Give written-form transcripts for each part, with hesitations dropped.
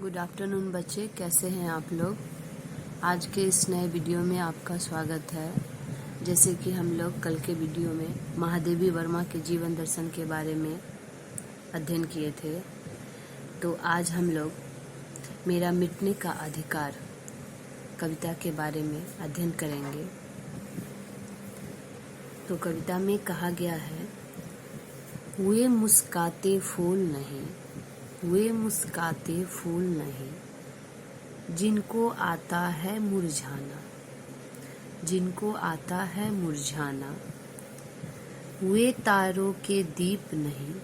Good afternoon बच्चे, कैसे हैं आप लोग। आज के इस नए वीडियो में आपका स्वागत है। जैसे कि हम लोग कल के वीडियो में महादेवी वर्मा के जीवन दर्शन के बारे में अध्ययन किए थे, तो आज हम लोग मेरा मिटने का अधिकार कविता के बारे में अध्ययन करेंगे। तो कविता में कहा गया है, हुए मुस्काते फूल नहीं, हुए मुस्काते फूल नहीं, जिनको आता है मुरझाना, जिनको आता है मुरझाना, हुए तारों के दीप नहीं,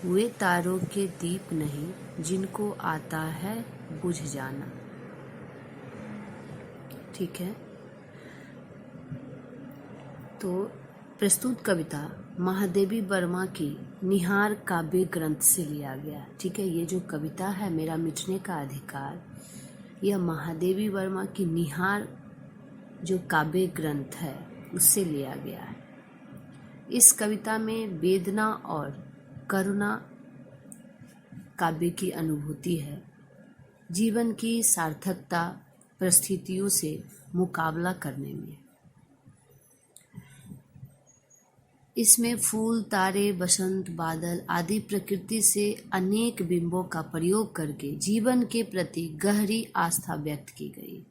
हुए तारों के दीप नहीं, जिनको आता है बुझ जाना। ठीक है, तो प्रस्तुत कविता महादेवी वर्मा की निहार काव्य ग्रंथ से लिया गया। ठीक है, ये जो कविता है मेरा मिटने का अधिकार, यह महादेवी वर्मा की निहार जो काव्य ग्रंथ है उससे लिया गया है। इस कविता में वेदना और करुणा काव्य की अनुभूति है, जीवन की सार्थकता परिस्थितियों से मुकाबला करने में। इसमें फूल, तारे, बसंत, बादल आदि प्रकृति से अनेक बिंबों का प्रयोग करके जीवन के प्रति गहरी आस्था व्यक्त की गई।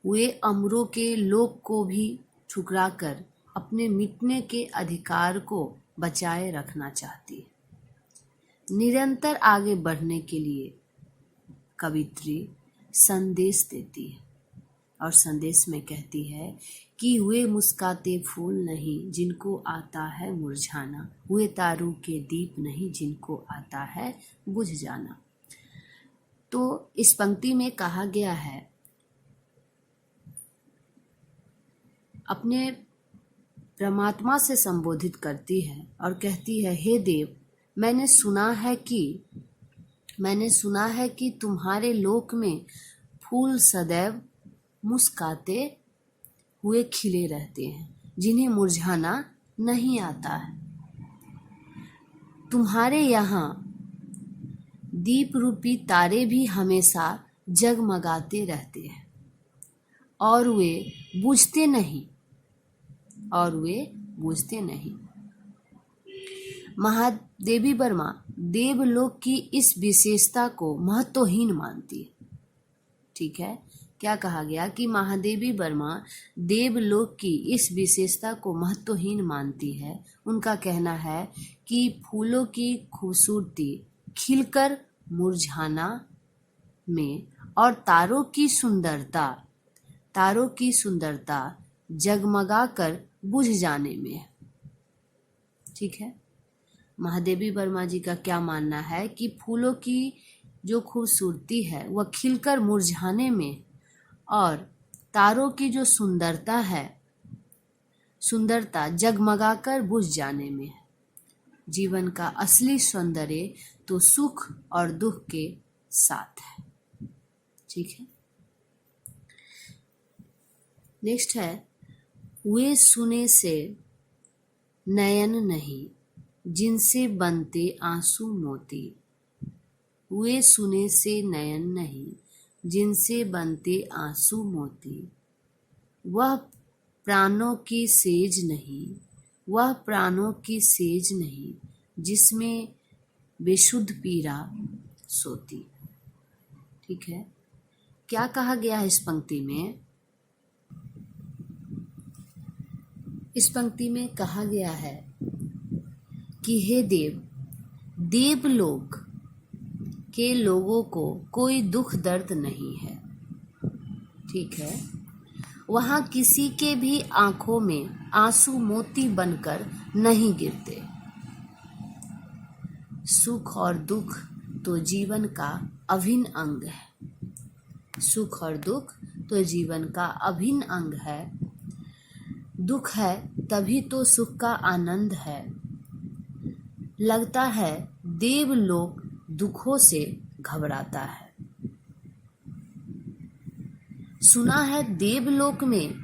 वे अमरों के लोक को भी ठुकराकर अपने मिटने के अधिकार को बचाए रखना चाहती है। निरंतर आगे बढ़ने के लिए कवित्री संदेश देती है और संदेश में कहती है कि हुए मुस्काते फूल नहीं, जिनको आता है मुरझाना, हुए तारों के दीप नहीं, जिनको आता है बुझ जाना। तो इस पंक्ति में कहा गया है, अपने परमात्मा से संबोधित करती है और कहती है, हे देव, मैंने सुना है कि तुम्हारे लोक में फूल सदैव मुस्काते हुए खिले रहते हैं, जिन्हें मुरझाना नहीं आता है। तुम्हारे यहाँ दीप रूपी तारे भी हमेशा जगमगाते रहते हैं और वे बुझते नहीं, और वे बुझते नहीं। महादेवी वर्मा देवलोक की इस विशेषता को महत्वहीन मानती है। ठीक है, क्या कहा गया कि महादेवी वर्मा देवलोक की इस विशेषता को महत्वहीन मानती है। उनका कहना है कि फूलों की खूबसूरती खिलकर मुरझाना में और तारों की सुंदरता जगमगाकर बुझ जाने में है। ठीक है, महादेवी वर्मा जी का क्या मानना है कि फूलों की जो खूबसूरती है वह खिलकर मुरझाने में और तारों की जो सुंदरता जगमगाकर बुझ जाने में है। जीवन का असली सौंदर्य तो सुख और दुख के साथ है। ठीक है, नेक्स्ट है, वे सुने से नयन नहीं, जिनसे बनते आंसू मोती, वे सुने से नयन नहीं, जिनसे बनते आंसू मोती, वह प्राणों की सेज नहीं, वह प्राणों की सेज नहीं, जिसमें बेशुद्ध पीड़ा सोती। ठीक है, क्या कहा गया है इस पंक्ति में? इस पंक्ति में कहा गया है कि हे देव, देवलोक के लोगों को कोई दुख दर्द नहीं है। ठीक है, वहां किसी के भी आंखों में आंसू मोती बनकर नहीं गिरते। सुख और दुख तो जीवन का अभिन्न अंग है। सुख और दुख तो जीवन का अभिन्न अंग है। दुख है तभी तो सुख का आनंद है। लगता है देवलोक दुखों से घबराता है। सुना है देवलोक में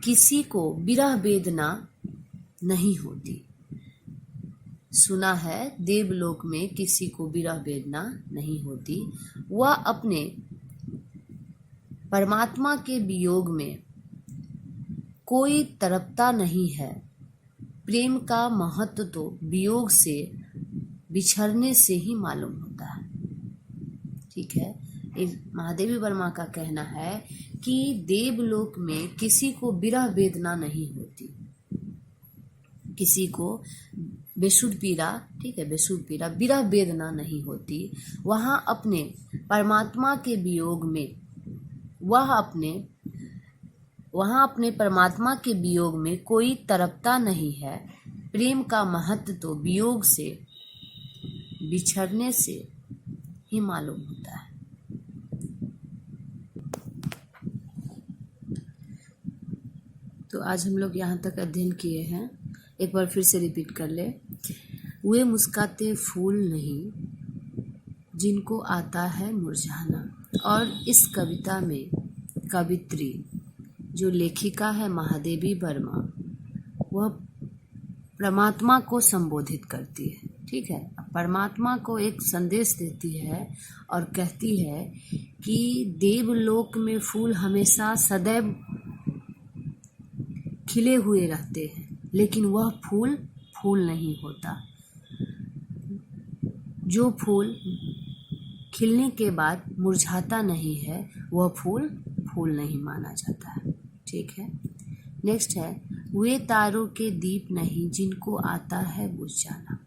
किसी को विरह वेदना नहीं होती। सुना है देवलोक में किसी को विरह वेदना नहीं होती। वह अपने परमात्मा के वियोग में कोई तड़पता नहीं है। प्रेम का महत्व तो वियोग से, बिछड़ने से ही मालूम होता है। ठीक है, महादेवी वर्मा का कहना है कि देवलोक में किसी को विरह वेदना नहीं होती, किसी को बेसुध पीड़ा, ठीक है, बेसुध पीड़ा, विरह वेदना नहीं होती। वहाँ अपने परमात्मा के वियोग में, वहाँ अपने परमात्मा के वियोग में कोई तड़पता नहीं है। प्रेम का महत्व तो वियोग से, बिछड़ने से ही मालूम होता है। तो आज हम लोग यहाँ तक अध्ययन किए हैं। एक बार फिर से रिपीट कर ले। वे मुस्काते फूल नहीं जिनको आता है मुरझाना। और इस कविता में कवित्री जो लेखिका है महादेवी वर्मा, वह परमात्मा को संबोधित करती है। ठीक है, परमात्मा को एक संदेश देती है और कहती है कि देवलोक में फूल हमेशा सदैव खिले हुए रहते हैं, लेकिन वह फूल फूल नहीं होता। जो फूल खिलने के बाद मुरझाता नहीं है, वह फूल फूल नहीं माना जाता है। ठीक है, नेक्स्ट है, वे तारों के दीप नहीं जिनको आता है बुझ जाना।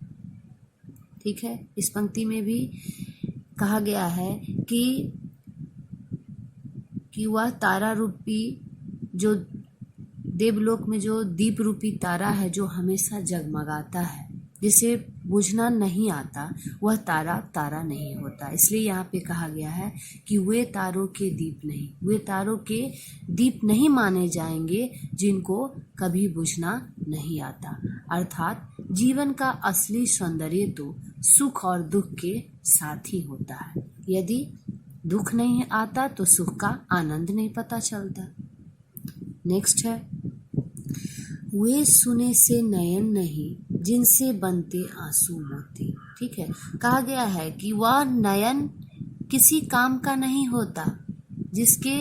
ठीक है, इस पंक्ति में भी कहा गया है कि वह तारा रूपी, जो देवलोक में जो दीप रूपी तारा है, जो हमेशा जगमगाता है, जिसे बुझना नहीं आता, वह तारा तारा नहीं होता। इसलिए यहाँ पे कहा गया है कि वे तारों के दीप नहीं, वे तारों के दीप नहीं माने जाएंगे जिनको कभी बुझना नहीं आता। अर्थात जीवन का असली सौंदर्य तो सुख और दुख के साथ ही होता है। यदि दुख नहीं आता तो सुख का आनंद नहीं पता चलता। नेक्स्ट है, वे सुने से नयन नहीं जिनसे बनते आंसू मोती। ठीक है, कहा गया है कि वह नयन किसी काम का नहीं होता जिसके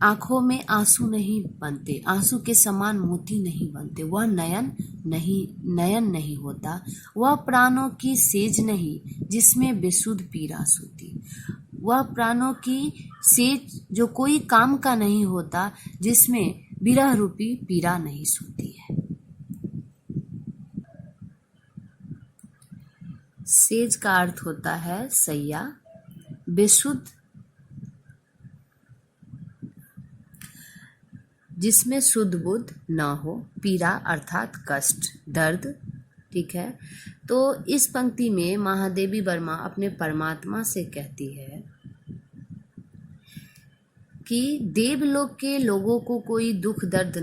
आंखों में आंसू नहीं बनते, आंसू के समान मोती नहीं बनते। वह नयन नहीं होता। वह प्राणों की सेज नहीं जिसमें बेसुध पीड़ा सूती। वह प्राणों की सेज जो कोई काम का नहीं होता, जिसमें विरह रूपी पीड़ा नहीं सूती है। सेज का अर्थ होता है सैया, बेसुध जिसमें शुद्ध बुद्ध न हो, पीड़ा अर्थात कष्ट, दर्द। ठीक है, तो इस पंक्ति में महादेवी वर्मा अपने परमात्मा से कहती है कि देवलोक के लोगों को कोई दुख दर्द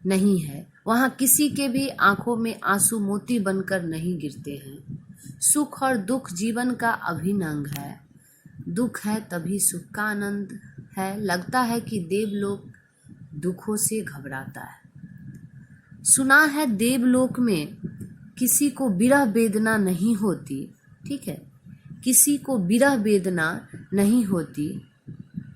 नहीं है। वहाँ किसी के भी आंखों में आंसू मोती बनकर नहीं गिरते हैं। सुख और दुख जीवन का अभिन्न अंग है। दुख है तभी सुख का आनंद है। लगता है कि देवलोक दुखों से घबराता है। सुना है देवलोक में किसी को विरह वेदना नहीं होती। ठीक है, किसी को विरह वेदना नहीं होती।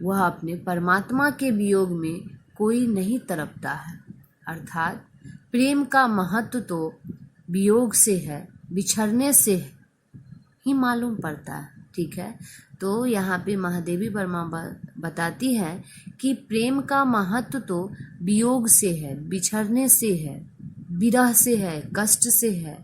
वह अपने परमात्मा के वियोग में कोई नहीं तड़पता है। अर्थात प्रेम का महत्व तो वियोग से है, बिछड़ने से ही मालूम पड़ता है। ठीक है, तो यहाँ पे महादेवी वर्मा बताती है कि प्रेम का महत्व तो वियोग से है, बिछड़ने से है, विरह से है, कष्ट से है।